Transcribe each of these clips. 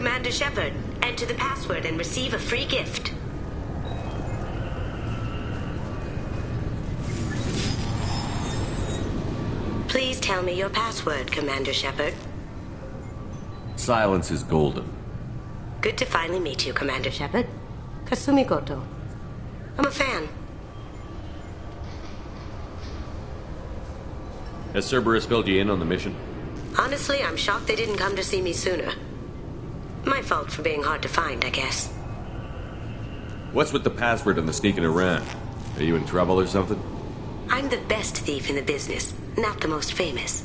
Commander Shepard, enter the password and receive a free gift. Please tell me your password, Commander Shepard. Silence is golden. Good to finally meet you, Commander Shepard. Kasumi Goto. I'm a fan. Has Cerberus filled you in on the mission? Honestly, I'm shocked they didn't come to see me sooner. My fault for being hard to find, I guess. What's with the password and the sneaking around? Are you in trouble or something? I'm the best thief in the business, not the most famous.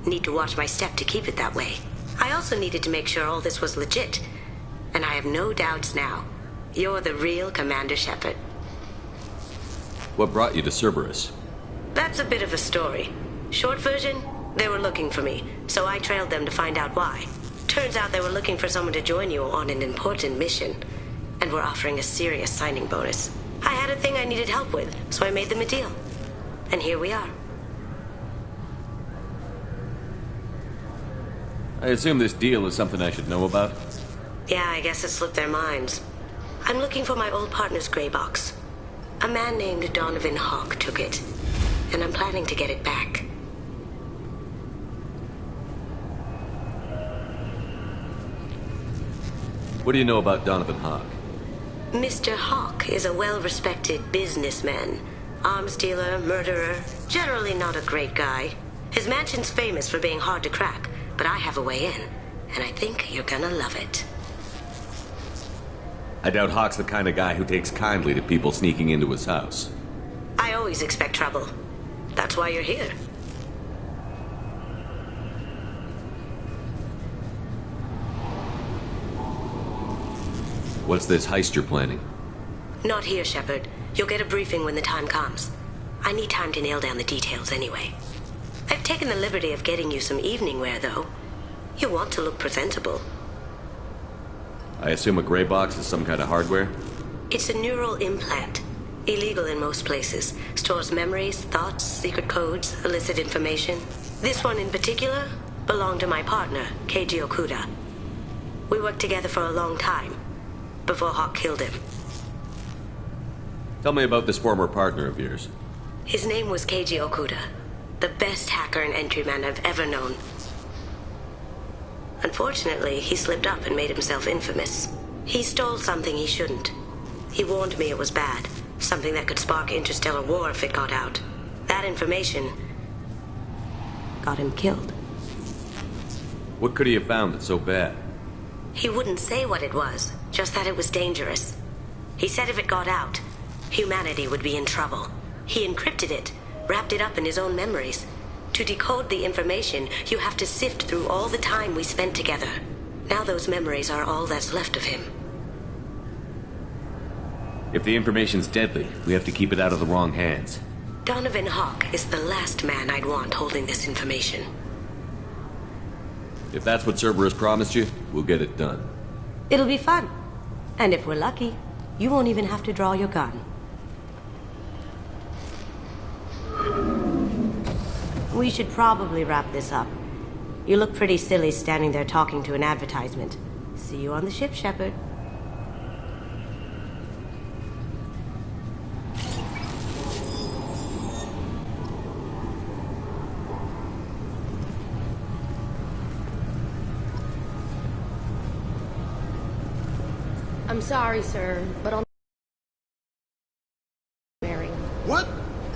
Need to watch my step to keep it that way. I also needed to make sure all this was legit. And I have no doubts now. You're the real Commander Shepard. What brought you to Cerberus? That's a bit of a story. Short version, they were looking for me, so I trailed them to find out why. Turns out they were looking for someone to join you on an important mission, and were offering a serious signing bonus. I had a thing I needed help with, so I made them a deal. And here we are. I assume this deal is something I should know about? Yeah, I guess it slipped their minds. I'm looking for my old partner's gray box. A man named Donovan Hawk took it, and I'm planning to get it back. What do you know about Donovan Hawk? Mr. Hawk is a well-respected businessman. Arms dealer, murderer, generally not a great guy. His mansion's famous for being hard to crack, but I have a way in, and I think you're gonna love it. I doubt Hawk's the kind of guy who takes kindly to people sneaking into his house. I always expect trouble. That's why you're here. What's this heist you're planning? Not here, Shepard. You'll get a briefing when the time comes. I need time to nail down the details anyway. I've taken the liberty of getting you some evening wear, though. You want to look presentable. I assume a gray box is some kind of hardware? It's a neural implant. Illegal in most places. Stores memories, thoughts, secret codes, illicit information. This one in particular belonged to my partner, Keiji Okuda. We worked together for a long time, before Hawk killed him. Tell me about this former partner of yours. His name was Keiji Okuda, the best hacker and entryman I've ever known. Unfortunately, he slipped up and made himself infamous. He stole something he shouldn't. He warned me it was bad, something that could spark interstellar war if it got out. That information got him killed. What could he have found that's so bad? He wouldn't say what it was, just that it was dangerous. He said if it got out, humanity would be in trouble. He encrypted it, wrapped it up in his own memories. To decode the information, you have to sift through all the time we spent together. Now those memories are all that's left of him. If the information's deadly, we have to keep it out of the wrong hands. Donovan Hawk is the last man I'd want holding this information. If that's what Cerberus promised you, we'll get it done. It'll be fun. And if we're lucky, you won't even have to draw your gun. We should probably wrap this up. You look pretty silly standing there talking to an advertisement. See you on the ship, Shepard. I'm sorry, sir, but I'll... Mary. What?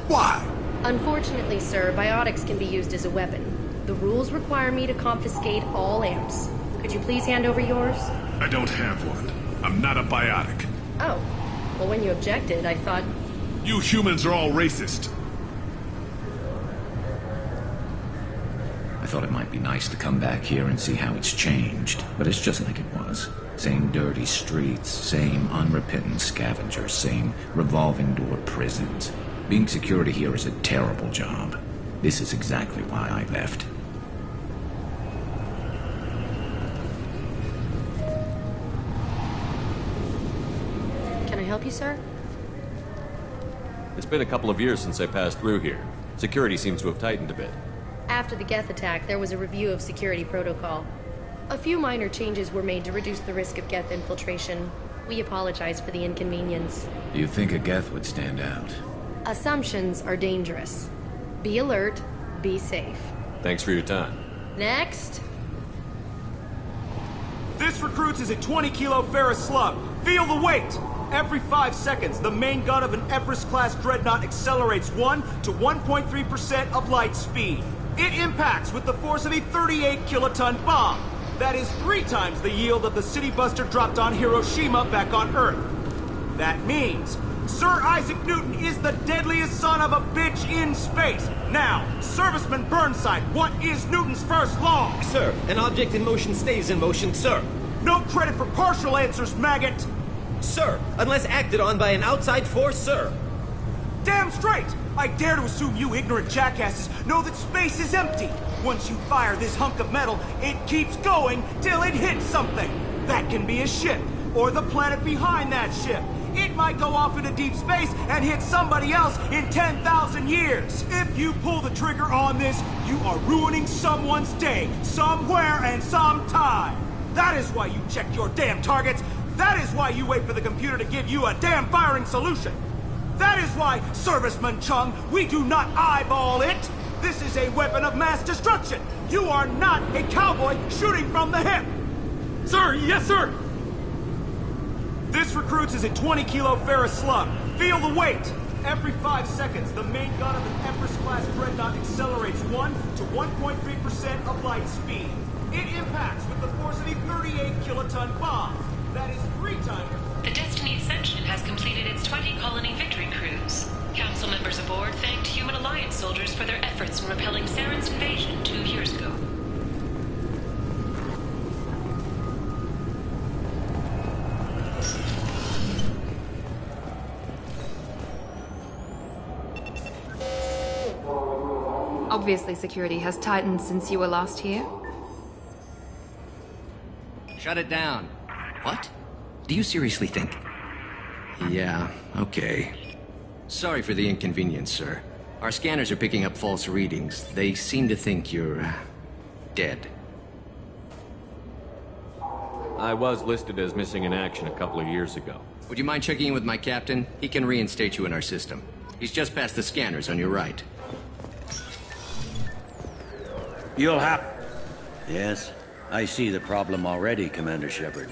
Why? Unfortunately, sir, biotics can be used as a weapon. The rules require me to confiscate all amps. Could you please hand over yours? I don't have one. I'm not a biotic. Oh. Well, when you objected, I thought... You humans are all racist. I thought it might be nice to come back here and see how it's changed, but it's just like it was. Same dirty streets, same unrepentant scavengers, same revolving door prisons. Being security here is a terrible job. This is exactly why I left. Can I help you, sir? It's been a couple of years since I passed through here. Security seems to have tightened a bit. After the Geth attack, there was a review of security protocol. A few minor changes were made to reduce the risk of Geth infiltration. We apologize for the inconvenience. Do you think a Geth would stand out? Assumptions are dangerous. Be alert, be safe. Thanks for your time. Next. This recruits is a 20-kilo ferrous slug. Feel the weight! Every 5 seconds, the main gun of an Everest-class dreadnought accelerates 1 to 1.3% of light speed. It impacts with the force of a 38-kiloton bomb. That is 3 times the yield of the city buster dropped on Hiroshima back on Earth. That means Sir Isaac Newton is the deadliest son of a bitch in space. Now, Serviceman Burnside, what is Newton's first law? Sir, an object in motion stays in motion, sir. No credit for partial answers, maggot! Sir, unless acted on by an outside force, sir. Damn straight! I dare to assume you ignorant jackasses know that space is empty. Once you fire this hunk of metal, it keeps going till it hits something. That can be a ship, or the planet behind that ship. It might go off into deep space and hit somebody else in 10,000 years. If you pull the trigger on this, you are ruining someone's day, somewhere and sometime. That is why you check your damn targets. That is why you wait for the computer to give you a damn firing solution. That is why, Serviceman Chung, we do not eyeball it. This is a weapon of mass destruction. You are not a cowboy shooting from the hip. Sir, yes, sir! This recruits is a 20-kilo ferrous slug. Feel the weight! Every 5 seconds, the main gun of an Everest-class dreadnought accelerates 1 to 1.3% of light speed. It impacts with the force of a 38-kiloton bomb. That is 3 times... The Destiny Ascension has completed its 20-colony victory cruise. Council members aboard thanked Human Alliance soldiers for their efforts in repelling Saren's invasion 2 years ago. Obviously, security has tightened since you were last here. Shut it down. What? Do you seriously think? Yeah, okay. Sorry for the inconvenience, sir. Our scanners are picking up false readings. They seem to think you're... dead. I was listed as missing in action a couple of years ago. Would you mind checking in with my captain? He can reinstate you in our system. He's just past the scanners on your right. You'll have... Yes, I see the problem already, Commander Shepard.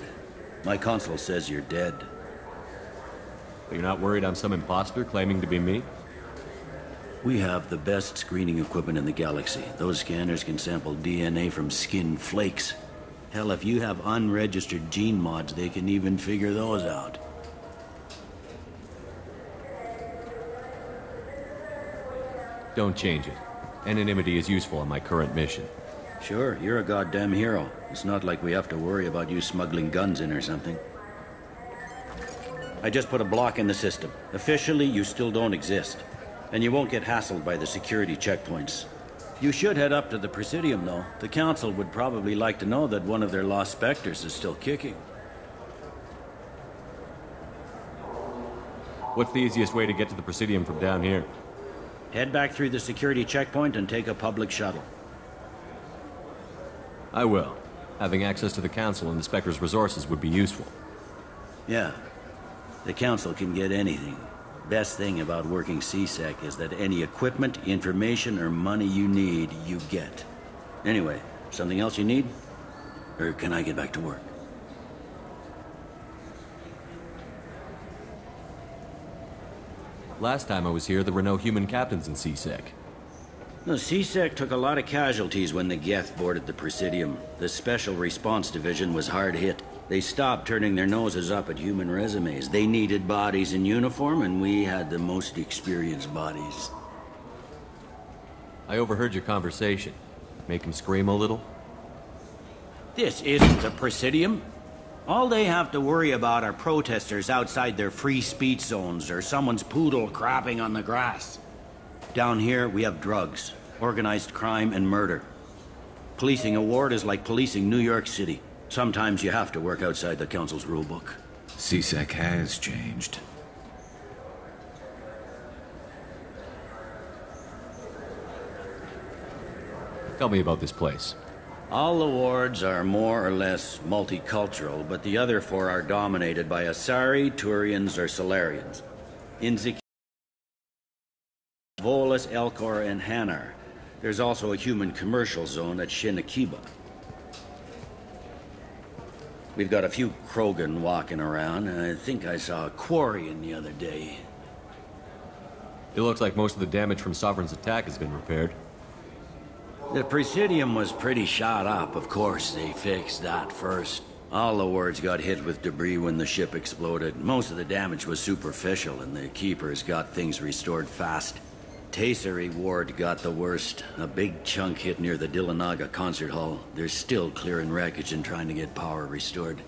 My console says you're dead. You're not worried I'm some imposter claiming to be me? We have the best screening equipment in the galaxy. Those scanners can sample DNA from skin flakes. Hell, if you have unregistered gene mods, they can even figure those out. Don't change it. Anonymity is useful on my current mission. Sure, you're a goddamn hero. It's not like we have to worry about you smuggling guns in or something. I just put a block in the system. Officially, you still don't exist. And you won't get hassled by the security checkpoints. You should head up to the Presidium, though. The Council would probably like to know that one of their lost specters is still kicking. What's the easiest way to get to the Presidium from down here? Head back through the security checkpoint and take a public shuttle. I will. Having access to the Council and the Spectre's resources would be useful. Yeah. The Council can get anything. Best thing about working CSEC is that any equipment, information, or money you need, you get. Anyway, something else you need? Or can I get back to work? Last time I was here, there were no human captains in CSEC. No, CSEC took a lot of casualties when the Geth boarded the Presidium. The Special Response Division was hard hit. They stopped turning their noses up at human resumes. They needed bodies in uniform, and we had the most experienced bodies. I overheard your conversation. Make him scream a little? This isn't the Presidium. All they have to worry about are protesters outside their free speech zones or someone's poodle crapping on the grass. Down here, we have drugs, organized crime, and murder. Policing a ward is like policing New York City. Sometimes you have to work outside the Council's rulebook. CSEC has changed. Tell me about this place. All the wards are more or less multicultural, but the other 4 are dominated by Asari, Turians, or Solarians. In Volus, Elcor, and Hanar. There's also a human commercial zone at Shinakiba. We've got a few Krogan walking around, and I think I saw a Quarian the other day. It looks like most of the damage from Sovereign's attack has been repaired. The Presidium was pretty shot up. Of course, they fixed that first. All the wards got hit with debris when the ship exploded. Most of the damage was superficial, and the Keepers got things restored fast. Tayseri ward got the worst. A big chunk hit near the Dillanaga concert hall. They're still clearing wreckage and trying to get power restored.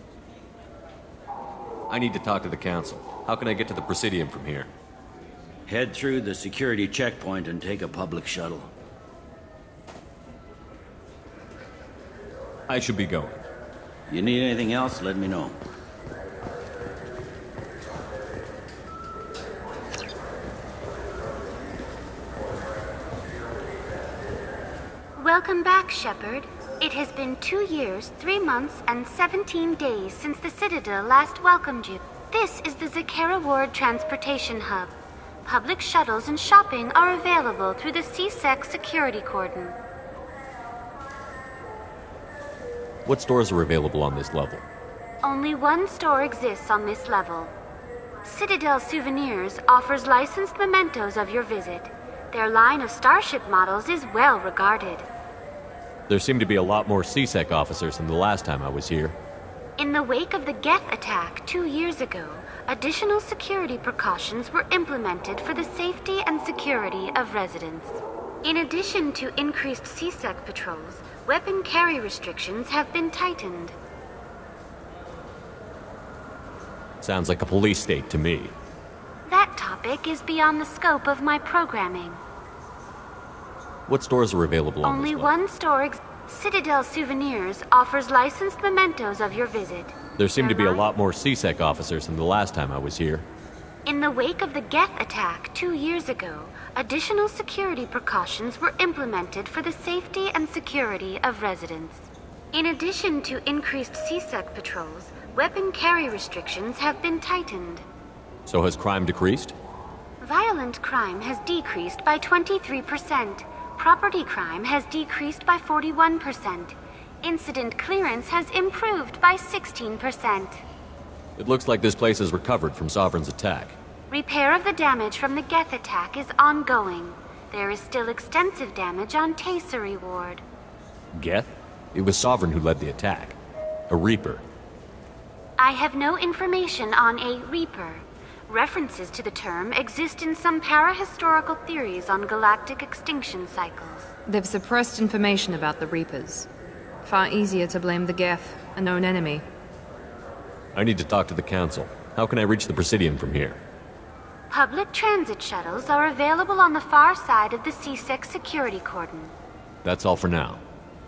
I need to talk to the Council. How can I get to the Presidium from here? Head through the security checkpoint and take a public shuttle. I should be going. You need anything else, let me know. Welcome back, Shepard. It has been 2 years, 3 months, and 17 days since the Citadel last welcomed you. This is the Zakera Ward Transportation Hub. Public shuttles and shopping are available through the CSEC security cordon. What stores are available on this level? Only one store exists on this level. Citadel Souvenirs offers licensed mementos of your visit. Their line of starship models is well regarded. There seem to be a lot more CSEC officers than the last time I was here. In the wake of the Geth attack 2 years ago, additional security precautions were implemented for the safety and security of residents. In addition to increased CSEC patrols, weapon carry restrictions have been tightened. Sounds like a police state to me. That topic is beyond the scope of my programming. What stores are available on Only this level? one store Citadel Souvenirs offers licensed mementos of your visit. There seem to be a lot more CSEC officers than the last time I was here. In the wake of the Geth attack 2 years ago, additional security precautions were implemented for the safety and security of residents. In addition to increased CSEC patrols, weapon carry restrictions have been tightened. So has crime decreased? Violent crime has decreased by 23%. Property crime has decreased by 41%. Incident clearance has improved by 16%. It looks like this place has recovered from Sovereign's attack. Repair of the damage from the Geth attack is ongoing. There is still extensive damage on Tayseri Ward. Geth? It was Sovereign who led the attack. A Reaper. I have no information on a Reaper. References to the term exist in some para-historical theories on galactic extinction cycles. They've suppressed information about the Reapers. Far easier to blame the Geth, a known enemy. I need to talk to the Council. How can I reach the Presidium from here? Public transit shuttles are available on the far side of the CSEC security cordon. That's all for now.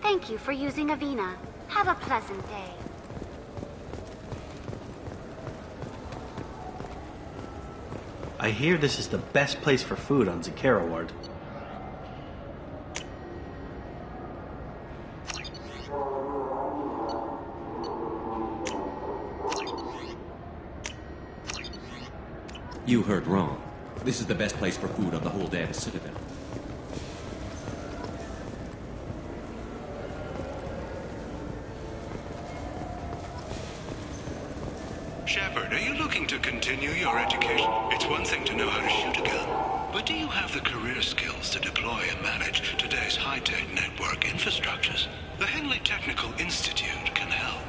Thank you for using Avina. Have a pleasant day. I hear this is the best place for food on Zakera Ward. You heard wrong. This is the best place for food on the whole damn Citadel. Shepard, are you looking to continue your education? It's one thing to know how to shoot a gun, but do you have the career skills to deploy and manage today's high-tech network infrastructures? The Henley Technical Institute can help.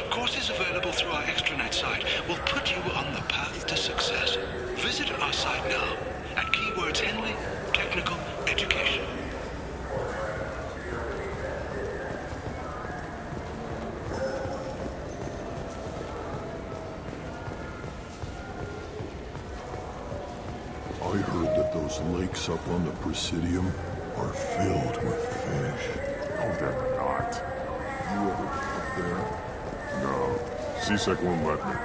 Courses available through our extranet site will put you on the path to success. Visit our site now at keywords Henley Technical Education. I heard that those lakes up on the Presidium are filled with fish. No, they're not. You ever been up there? No. CSEC won't let me.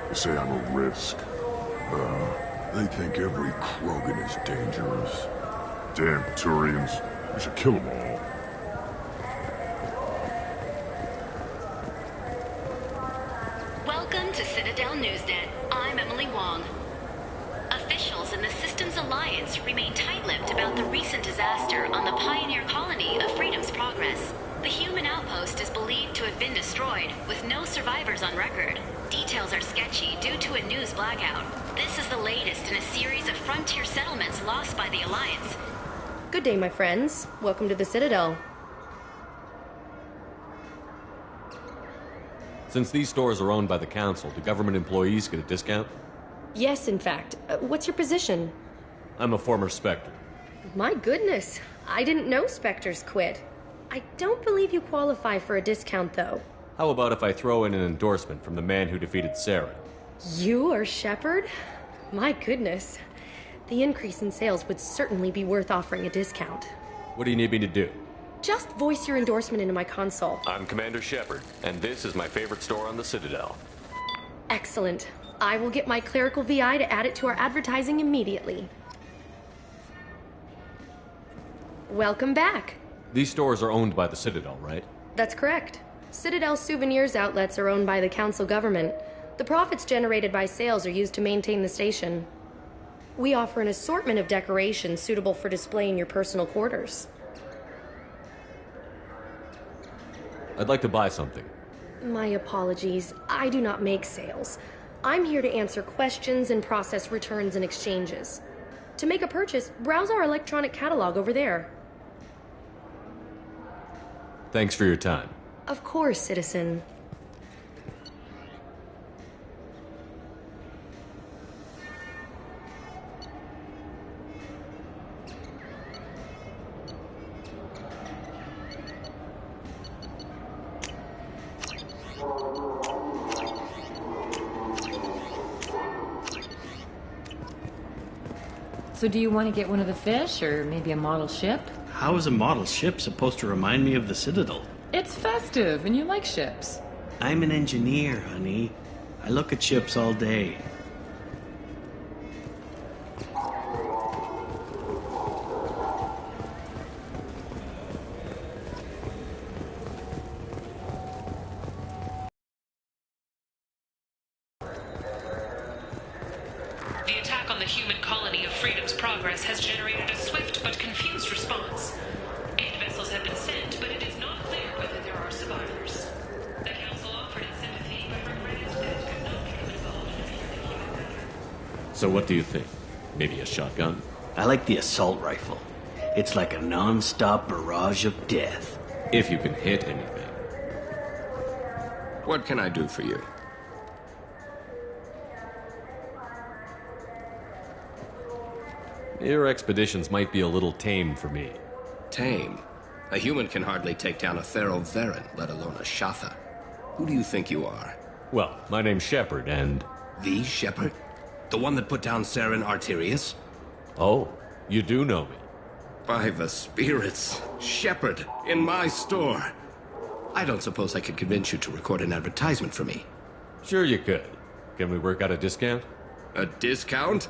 They say I'm a risk. They think every Krogan is dangerous. Damn Turians. We should kill them all. Citadel Newsnet. I'm Emily Wong. Officials in the Systems Alliance remain tight-lipped about the recent disaster on the pioneer colony of Freedom's Progress. The human outpost is believed to have been destroyed, with no survivors on record. Details are sketchy due to a news blackout. This is the latest in a series of frontier settlements lost by the Alliance. Good day, my friends. Welcome to the Citadel. Since these stores are owned by the Council, do government employees get a discount? Yes, in fact. What's your position? I'm a former Spectre. My goodness. I didn't know Spectres quit. I don't believe you qualify for a discount, though. How about if I throw in an endorsement from the man who defeated Saren? You are Shepard? My goodness. The increase in sales would certainly be worth offering a discount. What do you need me to do? Just voice your endorsement into my console. I'm Commander Shepard, and this is my favorite store on the Citadel. Excellent. I will get my clerical VI to add it to our advertising immediately. Welcome back. These stores are owned by the Citadel, right? That's correct. Citadel souvenirs outlets are owned by the Council government. The profits generated by sales are used to maintain the station. We offer an assortment of decorations suitable for display in your personal quarters. I'd like to buy something. My apologies. I do not make sales. I'm here to answer questions and process returns and exchanges. To make a purchase, browse our electronic catalog over there. Thanks for your time. Of course, citizen. So do you want to get one of the fish, or maybe a model ship? How is a model ship supposed to remind me of the Citadel? It's festive, and you like ships. I'm an engineer, honey. I look at ships all day. The attack on the human colony of Freedom's Progress has generated a swift but confused response. 8 vessels have been sent, but it is not clear whether there are survivors. The Council offered its sympathy, but regretted that it could not become involved in the human matter. So what do you think? Maybe a shotgun? I like the assault rifle. It's like a non-stop barrage of death. If you can hit anything. What can I do for you? Your expeditions might be a little tame for me. Tame? A human can hardly take down a Theroveran, let alone a Shatha. Who do you think you are? Well, my name's Shepard, and... The Shepard? The one that put down Saren Arterius? Oh, you do know me. By the spirits. Shepard, in my store. I don't suppose I could convince you to record an advertisement for me. Sure you could. Can we work out a discount? A discount?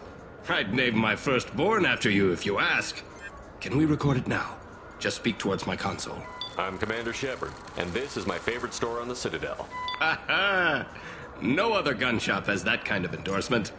I'd name my firstborn after you if you ask. Can we record it now? Just speak towards my console. I'm Commander Shepard, and this is my favorite store on the Citadel. Ha ha! No other gun shop has that kind of endorsement.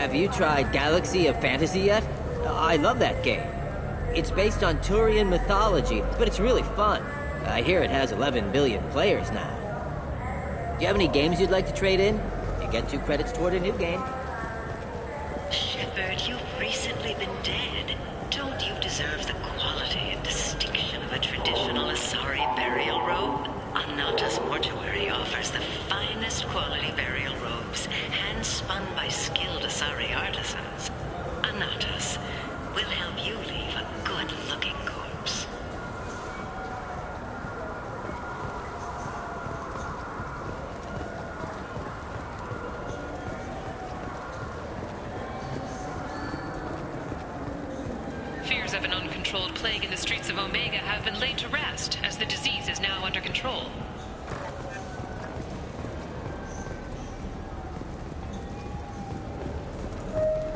Have you tried Galaxy of Fantasy yet? I love that game. It's based on Turian mythology, but it's really fun. I hear it has 11 billion players now. Do you have any games you'd like to trade in? You get 2 credits toward a new game. Shepard, you've recently been dead. Don't you deserve the quality and distinction of a traditional Asari burial robe? Anata's Mortuary offers the finest quality burial robes, hand-spun by skilled Asari artisans. Anata's will help you leave a good-looking corpse. Fears of an uncontrolled plague in the streets of Omega have been laid to rest, as the disease is now under control.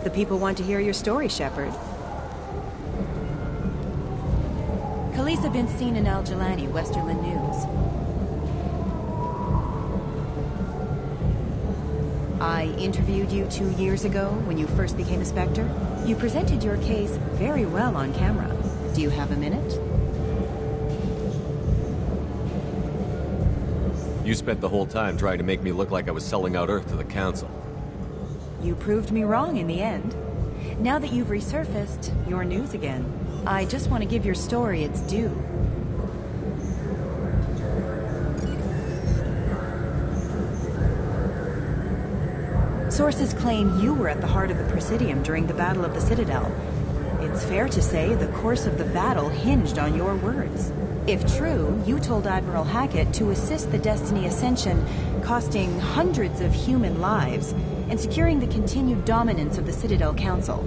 The people want to hear your story, Shepard. Khaleesa been seen in Al Jalani, Westerland News. I interviewed you 2 years ago when you first became a Spectre. You presented your case very well on camera. Do you have a minute? You spent the whole time trying to make me look like I was selling out Earth to the Council. You proved me wrong in the end. Now that you've resurfaced, you're news again. I just want to give your story its due. Sources claim you were at the heart of the Presidium during the Battle of the Citadel. It's fair to say the course of the battle hinged on your words. If true, you told Admiral Hackett to assist the Destiny Ascension, costing hundreds of human lives, and securing the continued dominance of the Citadel Council.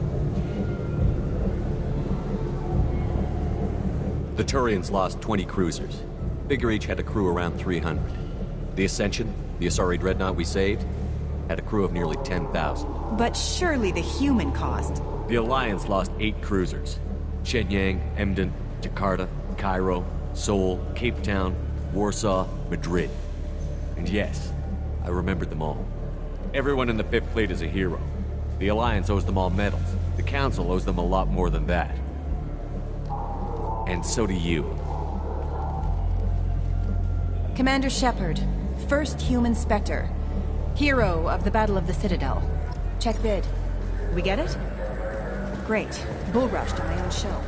The Turians lost 20 cruisers. Figure each had a crew around 300. The Ascension, the Asari dreadnought we saved, had a crew of nearly 10,000. But surely the human cost. The Alliance lost 8 cruisers. Shenyang, Emden, Jakarta, Cairo, Seoul, Cape Town, Warsaw, Madrid. And yes, I remembered them all. Everyone in the 5th Fleet is a hero. The Alliance owes them all medals. The Council owes them a lot more than that. And so do you. Commander Shepard, first human Spectre. Hero of the Battle of the Citadel. Check bid. We get it? Great. Bull rushed on my own show.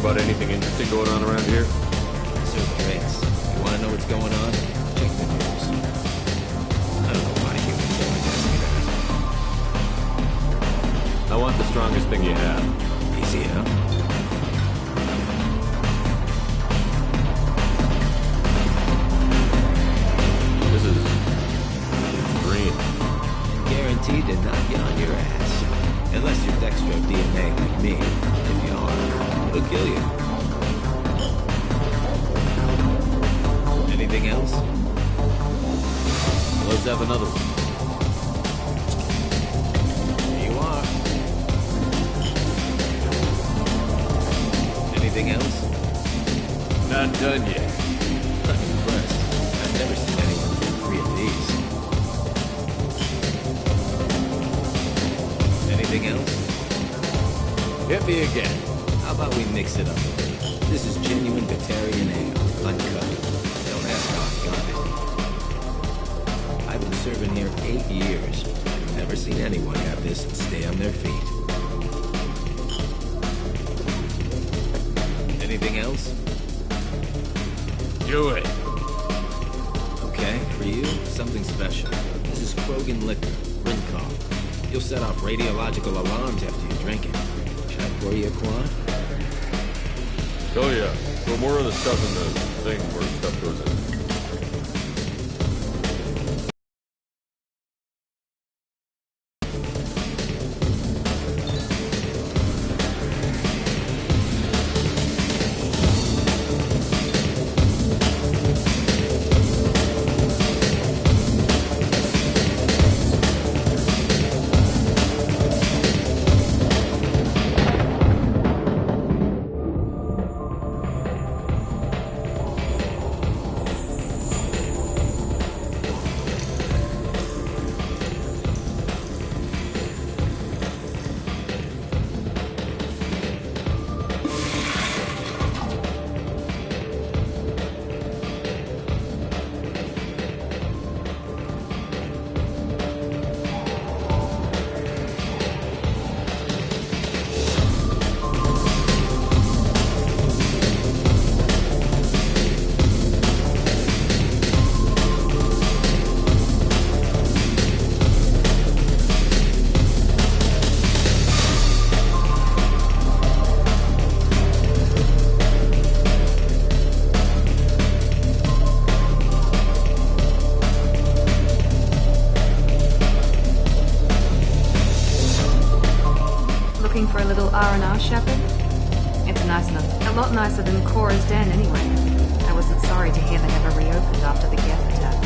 About anything interesting going on around here? Serve drinks. You want to know what's going on? Check the news. I don't know why humans always ask me that. I want the strongest thing you have. Easy enough. This is green. Guaranteed to knock you on your ass. Unless you're Dextro DNA like me. If you are, it'll kill you. Anything else? Let's have another one. Here you are. Anything else? Not done yet. I'm impressed. I've never seen anyone drink 3 of these. Anything else? Hit me again. How about we mix it up a little? This is genuine Batarian ale, uncut. Don't ask how I got it. I've been serving here 8 years. I've never seen anyone have this and stay on their feet. Anything else? Do it. Okay, for you, something special. This is Krogan liquor, Rincon. You'll set off radiological alarms after you drink it. Should I pour you a quad? Oh yeah. So more of the stuff in the thing where stuff goes in. For a little R&R, Shepard? It's nice enough. A lot nicer than Cora's den, anyway. I wasn't sorry to hear they never reopened after the Geth attack.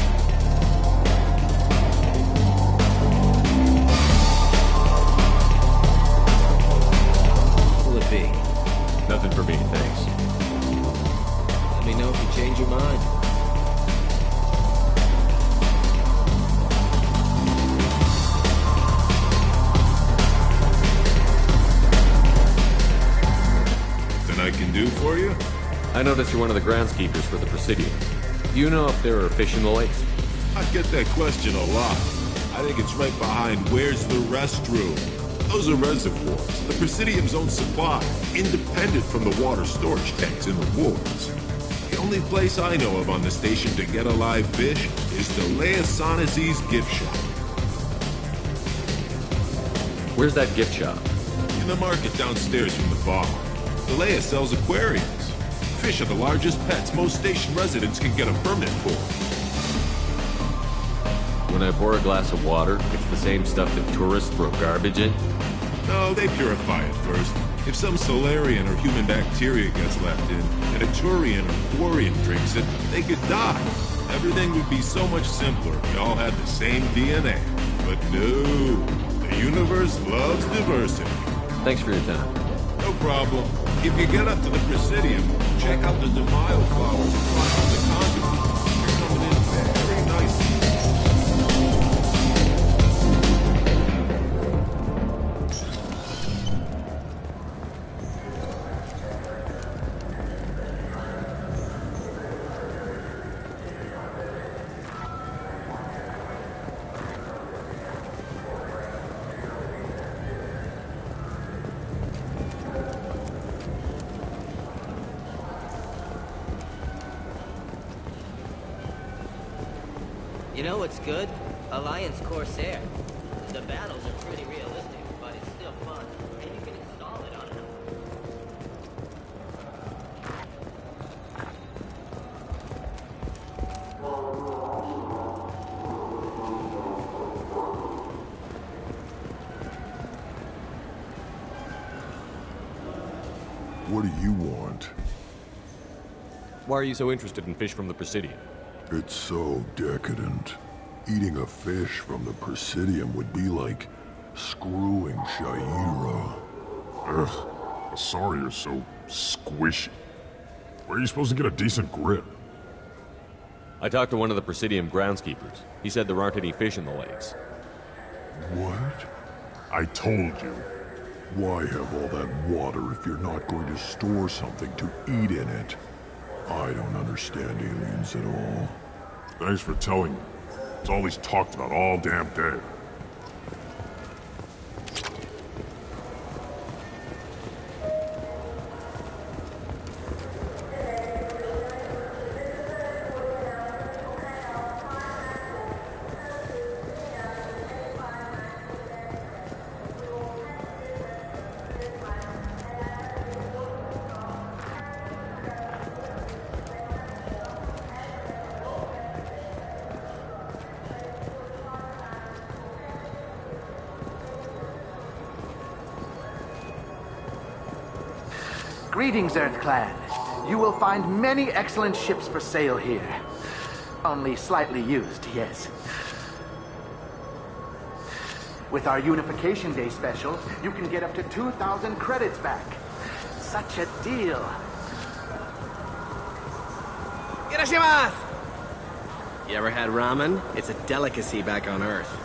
What will it be? Nothing for me, thanks. Let me know if you change your mind. I can do for you? I noticed you're one of the groundskeepers for the Presidium. Do you know if there are fish in the lakes? I get that question a lot. I think it's right behind where's the restroom. Those are reservoirs, the Presidium's own supply, independent from the water storage tanks in the woods. The only place I know of on the station to get a live fish is the Lv6's gift shop. Where's that gift shop? In the market downstairs from the bar. The Leia sells aquariums. Fish are the largest pets most station residents can get a permit for. When I pour a glass of water, it's the same stuff that tourists throw garbage in? No, they purify it first. If some Solarian or human bacteria gets left in, and a Turian or Thorian drinks it, they could die. Everything would be so much simpler if we all had the same DNA. But no, the universe loves diversity. Thanks for your time. No problem. If you get up to the Presidium, check out the DeMaio flowers across from the conduit. They're coming in very nicely. You know what's good? Alliance Corsair. The battles are pretty realistic, but it's still fun, and you can install it on them. What do you want? Why are you so interested in fish from the Presidium? It's so decadent. Eating a fish from the Presidium would be like screwing Shaira. Ugh, sorry you're so squishy. Where are you supposed to get a decent grip? I talked to one of the Presidium groundskeepers. He said there aren't any fish in the lakes. What? I told you. Why have all that water if you're not going to store something to eat in it? I don't understand aliens at all. Thanks for telling me. It's all he's talked about all damn day. Greetings, Earth Clan. You will find many excellent ships for sale here. Only slightly used, yes. With our Unification Day special, you can get up to 2,000 credits back. Such a deal. Irashimasu! You ever had ramen? It's a delicacy back on Earth.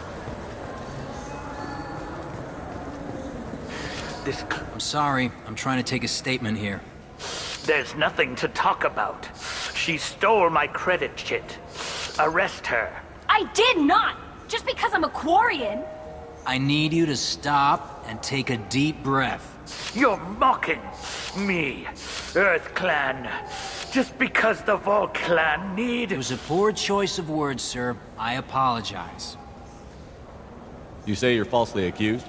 I'm sorry. I'm trying to take a statement here. There's nothing to talk about. She stole my credit chit. Arrest her. I did not! Just because I'm a Quarian! I need you to stop and take a deep breath. You're mocking me, Earth Clan. Just because the Vol Clan need... It was a poor choice of words, sir. I apologize. You say you're falsely accused?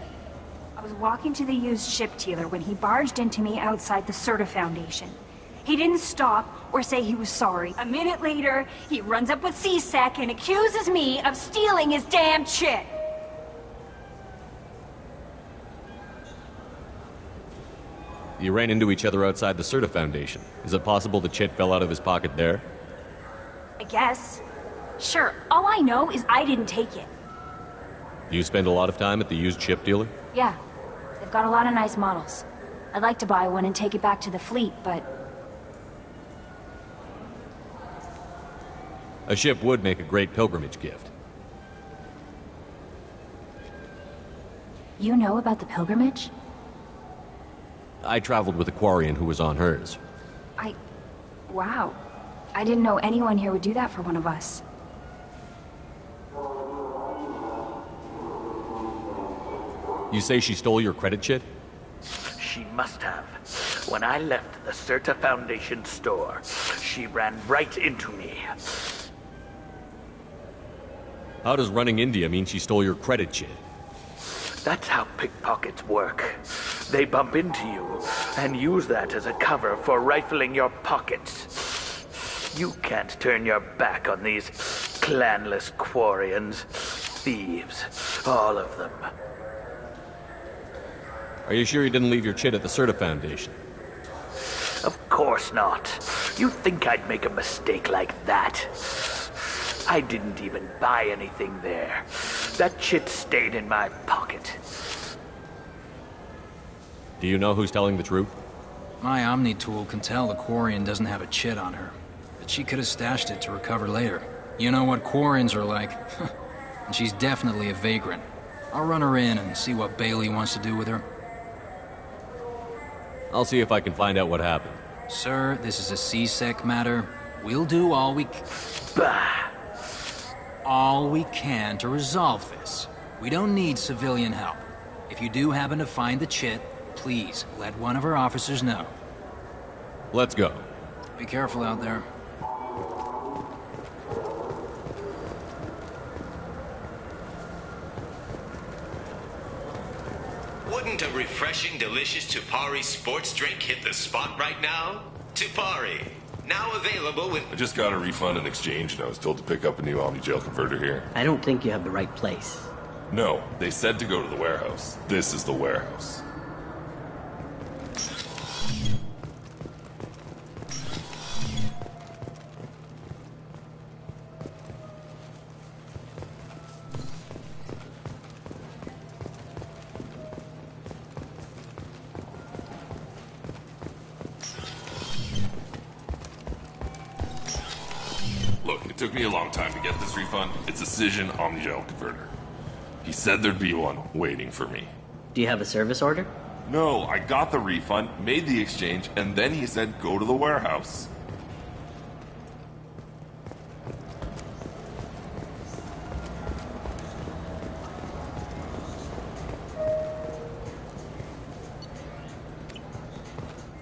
I was walking to the used ship dealer when he barged into me outside the Serta Foundation. He didn't stop or say he was sorry. A minute later, he runs up with C-Sec and accuses me of stealing his damn chit. You ran into each other outside the Serta Foundation. Is it possible the chit fell out of his pocket there? I guess. Sure, all I know is I didn't take it. Do you spend a lot of time at the used ship dealer? Yeah, they've got a lot of nice models. I'd like to buy one and take it back to the fleet, but... A ship would make a great pilgrimage gift. You know about the pilgrimage? I traveled with a Quarian who was on hers. Wow. I didn't know anyone here would do that for one of us. You say she stole your credit chit? She must have. When I left the Serta Foundation store, she ran right into me. How does running into you mean she stole your credit chit? That's how pickpockets work. They bump into you and use that as a cover for rifling your pockets. You can't turn your back on these clanless Quarians. Thieves, all of them. Are you sure you didn't leave your chit at the Serta Foundation? Of course not. You think I'd make a mistake like that? I didn't even buy anything there. That chit stayed in my pocket. Do you know who's telling the truth? My Omni tool can tell the Quarian doesn't have a chit on her, but she could have stashed it to recover later. You know what Quarians are like. And she's definitely a vagrant. I'll run her in and see what Bailey wants to do with her. I'll see if I can find out what happened. Sir, this is a C-Sec matter. We'll do all we can to resolve this. We don't need civilian help. If you do happen to find the chit, please let one of our officers know. Let's go. Be careful out there. Wouldn't a refreshing, delicious Tupari sports drink hit the spot right now? Tupari, now available with... I just got a refund in exchange and I was told to pick up a new Omni-Gel converter here. I don't think you have the right place. No, they said to go to the warehouse. This is the warehouse. Look, it took me a long time to get this refund. It's a Cision Omni-Gel converter. He said there'd be one waiting for me. Do you have a service order? No, I got the refund, made the exchange, and then he said go to the warehouse.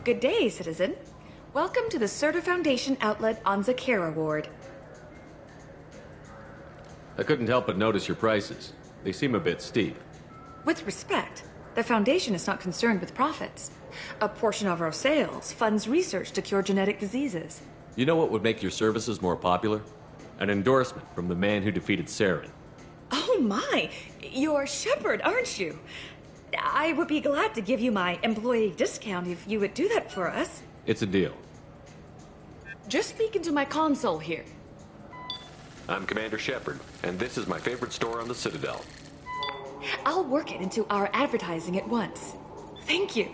Good day, citizen. Welcome to the Serta Foundation outlet on Zakera Ward. I couldn't help but notice your prices. They seem a bit steep. With respect, the Foundation is not concerned with profits. A portion of our sales funds research to cure genetic diseases. You know what would make your services more popular? An endorsement from the man who defeated Saren. Oh my! You're Shepard, aren't you? I would be glad to give you my employee discount if you would do that for us. It's a deal. Just speak into my console here. I'm Commander Shepard, and this is my favorite store on the Citadel. I'll work it into our advertising at once. Thank you.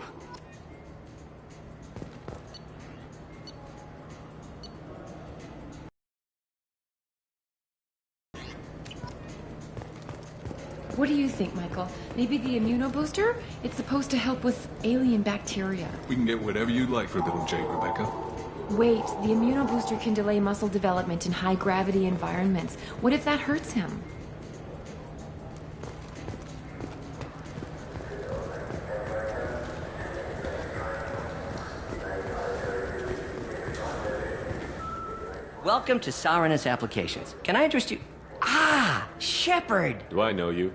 What do you think, Michael? Maybe the immunobooster? It's supposed to help with alien bacteria. We can get whatever you'd like for little Jake, Rebecca. Wait, the immunobooster can delay muscle development in high-gravity environments. What if that hurts him? Welcome to Saranus Applications. Can I interest you? Ah, Shepard! Do I know you?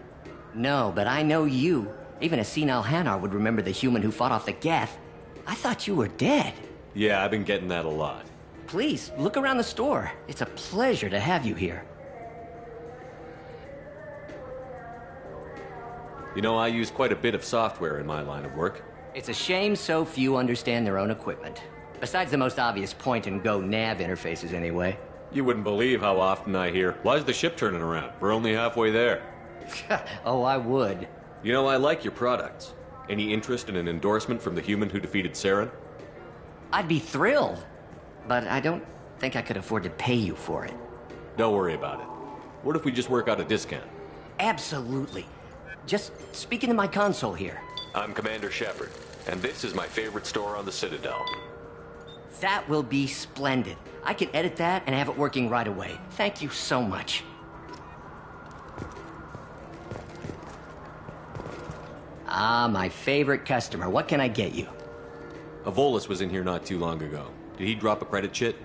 No, but I know you. Even a senile Hanar would remember the human who fought off the Geth. I thought you were dead. Yeah, I've been getting that a lot. Please, look around the store. It's a pleasure to have you here. You know, I use quite a bit of software in my line of work. It's a shame so few understand their own equipment. Besides the most obvious point-and-go nav interfaces, anyway. You wouldn't believe how often I hear, "Why's the ship turning around? We're only halfway there." Oh, I would. You know, I like your products. Any interest in an endorsement from the human who defeated Saren? I'd be thrilled. But I don't think I could afford to pay you for it. Don't worry about it. What if we just work out a discount? Absolutely. Just speak into my console here. I'm Commander Shepard, and this is my favorite store on the Citadel. That will be splendid. I can edit that and have it working right away. Thank you so much. Ah, my favorite customer. What can I get you? A Volus was in here not too long ago. Did he drop a credit chit?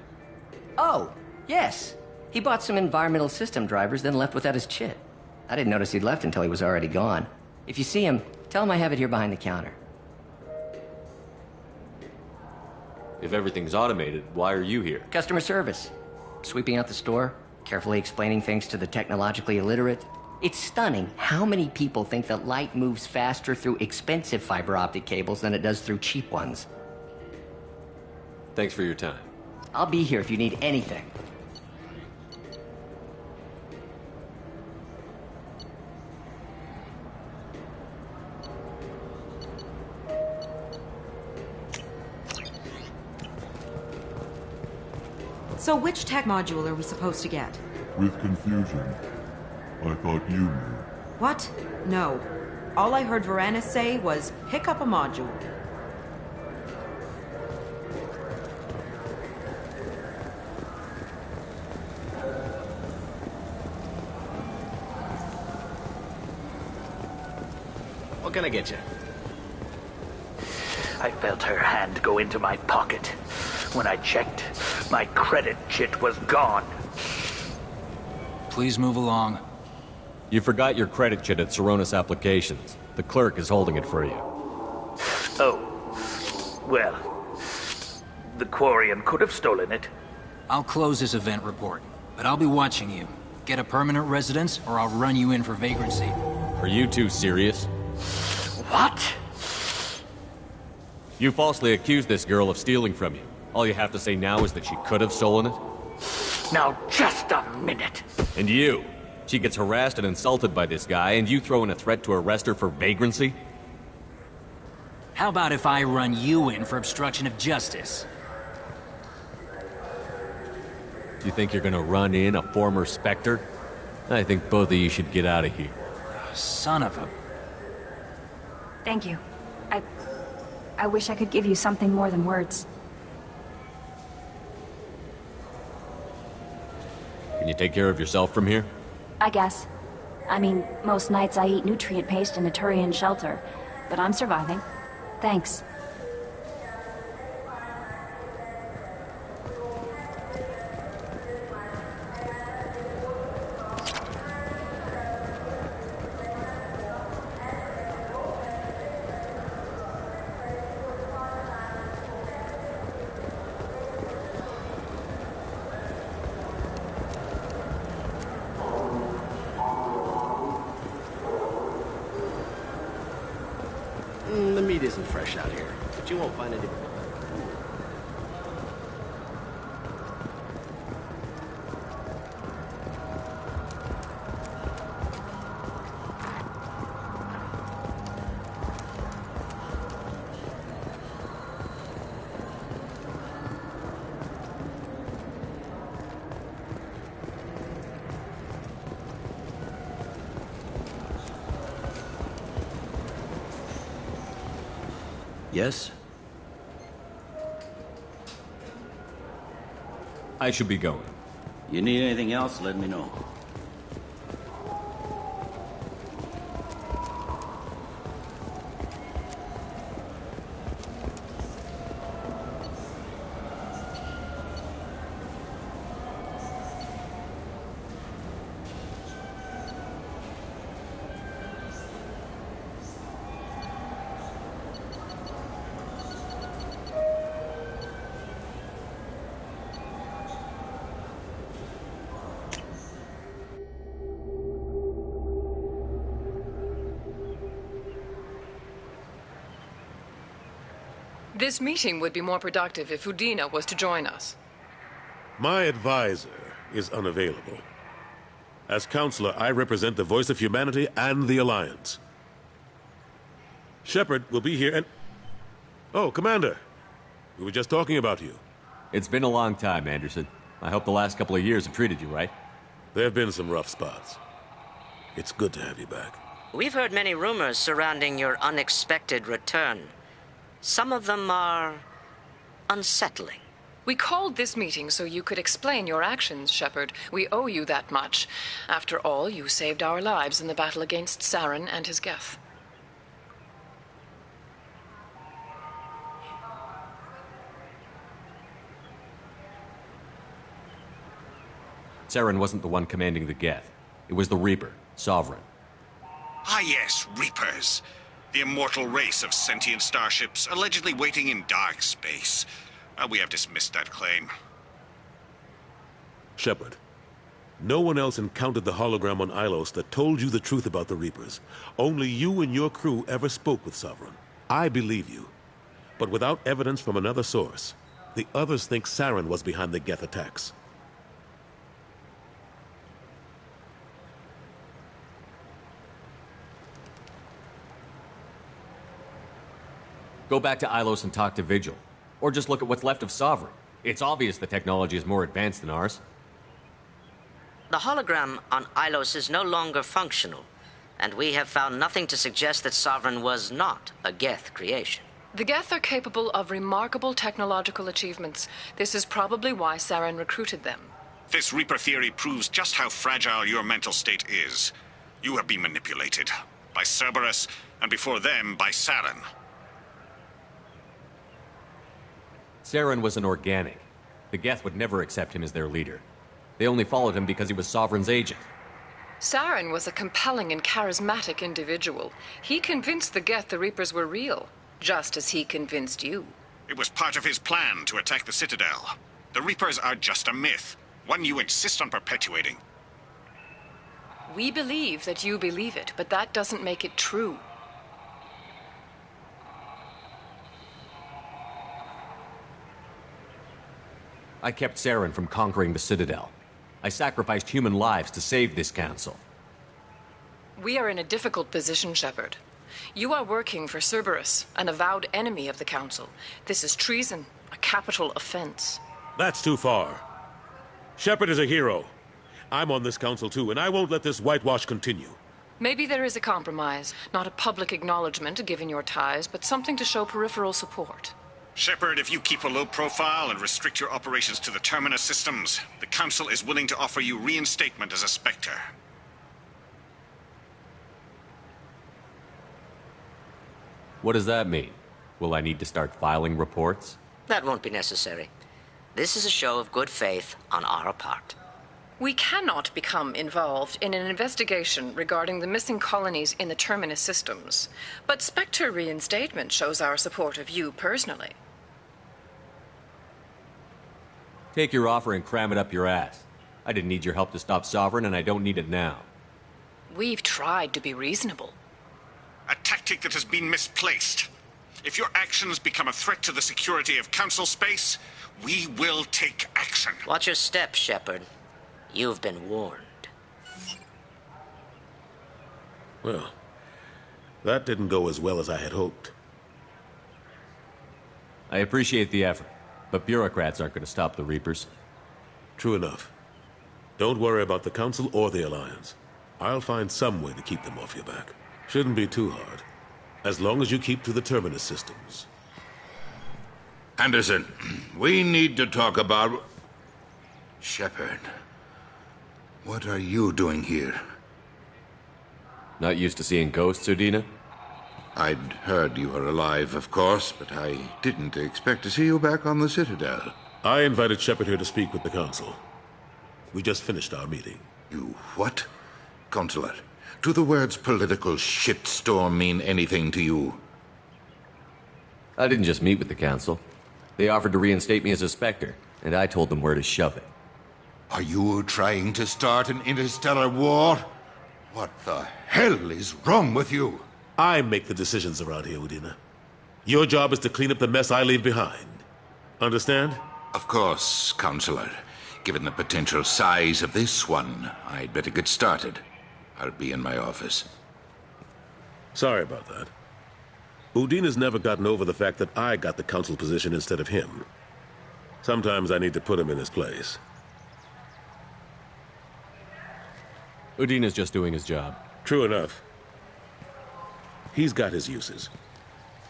Oh, yes. He bought some environmental system drivers, then left without his chit. I didn't notice he'd left until he was already gone. If you see him, tell him I have it here behind the counter. If everything's automated, why are you here? Customer service. Sweeping out the store, carefully explaining things to the technologically illiterate. It's stunning how many people think that light moves faster through expensive fiber optic cables than it does through cheap ones. Thanks for your time. I'll be here if you need anything. So which tech module are we supposed to get? With confusion. I thought you knew. What? No. All I heard Varanus say was, pick up a module. What can I get you? I felt her hand go into my pocket. When I checked, my credit chit was gone. Please move along. You forgot your credit chit at Saranus Applications. The clerk is holding it for you. Oh. Well, the Quarian could have stolen it. I'll close this event report, but I'll be watching you. Get a permanent residence, or I'll run you in for vagrancy. Are you two serious? What? You falsely accused this girl of stealing from you. All you have to say now is that she could have stolen it? Now, just a minute. And you? She gets harassed and insulted by this guy, and you throw in a threat to arrest her for vagrancy? How about if I run you in for obstruction of justice? You think you're gonna run in a former Spectre? I think both of you should get out of here. Son of a... Thank you. I wish I could give you something more than words. Can you take care of yourself from here? I guess. I mean, most nights I eat nutrient paste in a Turian shelter, but I'm surviving. Thanks. here, but you won't find any... Yes? I should be going. You need anything else, let me know. This meeting would be more productive if Udina was to join us. My advisor is unavailable. As counselor, I represent the voice of humanity and the Alliance. Shepard will be here and... Oh, Commander. We were just talking about you. It's been a long time, Anderson. I hope the last couple of years have treated you right. There have been some rough spots. It's good to have you back. We've heard many rumors surrounding your unexpected return. Some of them are unsettling. We called this meeting so you could explain your actions, Shepard. We owe you that much. After all, you saved our lives in the battle against Saren and his Geth. Saren wasn't the one commanding the Geth. It was the Reaper, Sovereign. Ah yes, Reapers. The immortal race of sentient starships allegedly waiting in dark space. We have dismissed that claim. Shepard, no one else encountered the hologram on Ilos that told you the truth about the Reapers. Only you and your crew ever spoke with Sovereign. I believe you. But without evidence from another source, the others think Saren was behind the Geth attacks. Go back to Ilos and talk to Vigil. Or just look at what's left of Sovereign. It's obvious the technology is more advanced than ours. The hologram on Ilos is no longer functional, and we have found nothing to suggest that Sovereign was not a Geth creation. The Geth are capable of remarkable technological achievements. This is probably why Saren recruited them. This Reaper theory proves just how fragile your mental state is. You have been manipulated. By Cerberus, and before them, by Saren. Saren was an organic. The Geth would never accept him as their leader. They only followed him because he was Sovereign's agent. Saren was a compelling and charismatic individual. He convinced the Geth the Reapers were real, just as he convinced you. It was part of his plan to attack the Citadel. The Reapers are just a myth, one you insist on perpetuating. We believe that you believe it, but that doesn't make it true. I kept Saren from conquering the Citadel. I sacrificed human lives to save this council. We are in a difficult position, Shepard. You are working for Cerberus, an avowed enemy of the Council. This is treason, a capital offense. That's too far. Shepard is a hero. I'm on this council too, and I won't let this whitewash continue. Maybe there is a compromise. Not a public acknowledgement given your ties, but something to show peripheral support. Shepard, if you keep a low profile and restrict your operations to the Terminus systems, the Council is willing to offer you reinstatement as a Spectre. What does that mean? Will I need to start filing reports? That won't be necessary. This is a show of good faith on our part. We cannot become involved in an investigation regarding the missing colonies in the Terminus systems, but Spectre reinstatement shows our support of you personally. Take your offer and cram it up your ass. I didn't need your help to stop Sovereign, and I don't need it now. We've tried to be reasonable. A tactic that has been misplaced. If your actions become a threat to the security of Council space, we will take action. Watch your step, Shepard. You've been warned. Well, that didn't go as well as I had hoped. I appreciate the effort, but bureaucrats aren't going to stop the Reapers. True enough. Don't worry about the Council or the Alliance. I'll find some way to keep them off your back. Shouldn't be too hard. As long as you keep to the Terminus systems. Anderson, we need to talk about... Shepard. What are you doing here? Not used to seeing ghosts, Udina? I'd heard you were alive, of course, but I didn't expect to see you back on the Citadel. I invited Shepard here to speak with the Council. We just finished our meeting. You what? Consular, do the words political shitstorm mean anything to you? I didn't just meet with the Council. They offered to reinstate me as a Spectre, and I told them where to shove it. Are you trying to start an interstellar war? What the hell is wrong with you? I make the decisions around here, Udina. Your job is to clean up the mess I leave behind. Understand? Of course, Counselor. Given the potential size of this one, I'd better get started. I'll be in my office. Sorry about that. Udina's never gotten over the fact that I got the Council position instead of him. Sometimes I need to put him in his place. Udina's just doing his job. True enough. He's got his uses.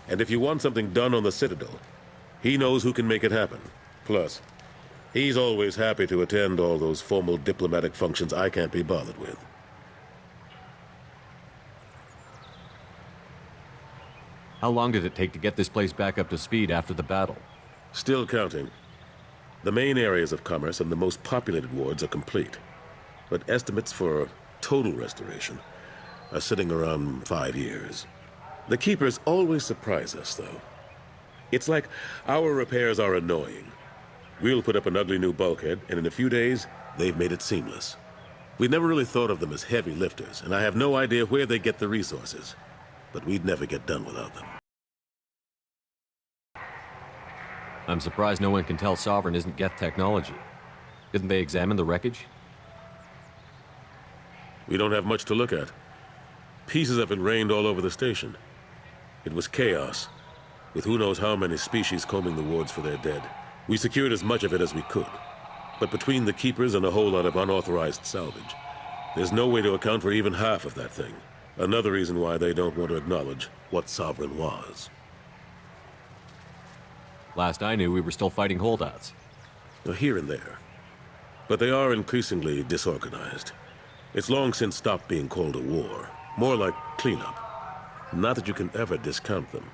And if you want something done on the Citadel, he knows who can make it happen. Plus, he's always happy to attend all those formal diplomatic functions I can't be bothered with. How long did it take to get this place back up to speed after the battle? Still counting. The main areas of commerce and the most populated wards are complete. But estimates for total restoration are sitting around 5 years. The Keepers always surprise us, though. It's like our repairs are annoying. We'll put up an ugly new bulkhead, and in a few days, they've made it seamless. We never really thought of them as heavy lifters, and I have no idea where they get the resources. But we'd never get done without them. I'm surprised no one can tell Sovereign isn't Geth technology. Didn't they examine the wreckage? We don't have much to look at. Pieces of it rained all over the station. It was chaos, with who knows how many species combing the wards for their dead. We secured as much of it as we could. But between the Keepers and a whole lot of unauthorized salvage, there's no way to account for even half of that thing. Another reason why they don't want to acknowledge what Sovereign was. Last I knew, we were still fighting holdouts. Here and there. But they are increasingly disorganized. It's long since stopped being called a war. More like cleanup. Not that you can ever discount them.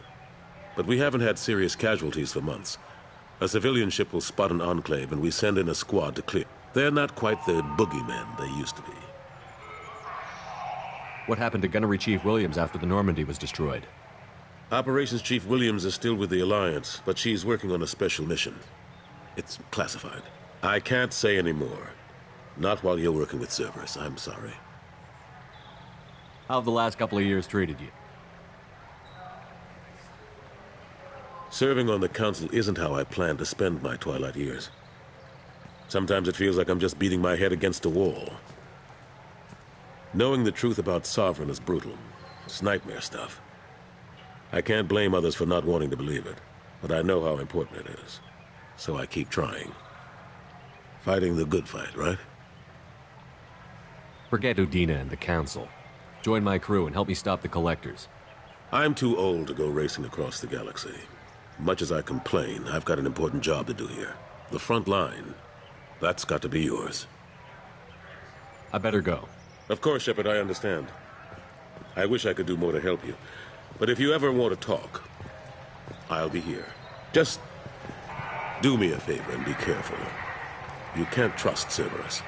But we haven't had serious casualties for months. A civilian ship will spot an enclave and we send in a squad to clear. They're not quite the boogeymen they used to be. What happened to Gunnery Chief Williams after the Normandy was destroyed? Operations Chief Williams is still with the Alliance, but she's working on a special mission. It's classified. I can't say any more. Not while you're working with Cerberus, I'm sorry. How have the last couple of years treated you? Serving on the Council isn't how I plan to spend my twilight years. Sometimes it feels like I'm just beating my head against a wall. Knowing the truth about Sovereign is brutal. It's nightmare stuff. I can't blame others for not wanting to believe it, but I know how important it is. So I keep trying. Fighting the good fight, right? Forget Udina and the Council. Join my crew and help me stop the Collectors. I'm too old to go racing across the galaxy. Much as I complain, I've got an important job to do here. The front line. That's got to be yours. I better go. Of course, Shepard, I understand. I wish I could do more to help you. But if you ever want to talk, I'll be here. Just do me a favor and be careful. You can't trust Cerberus.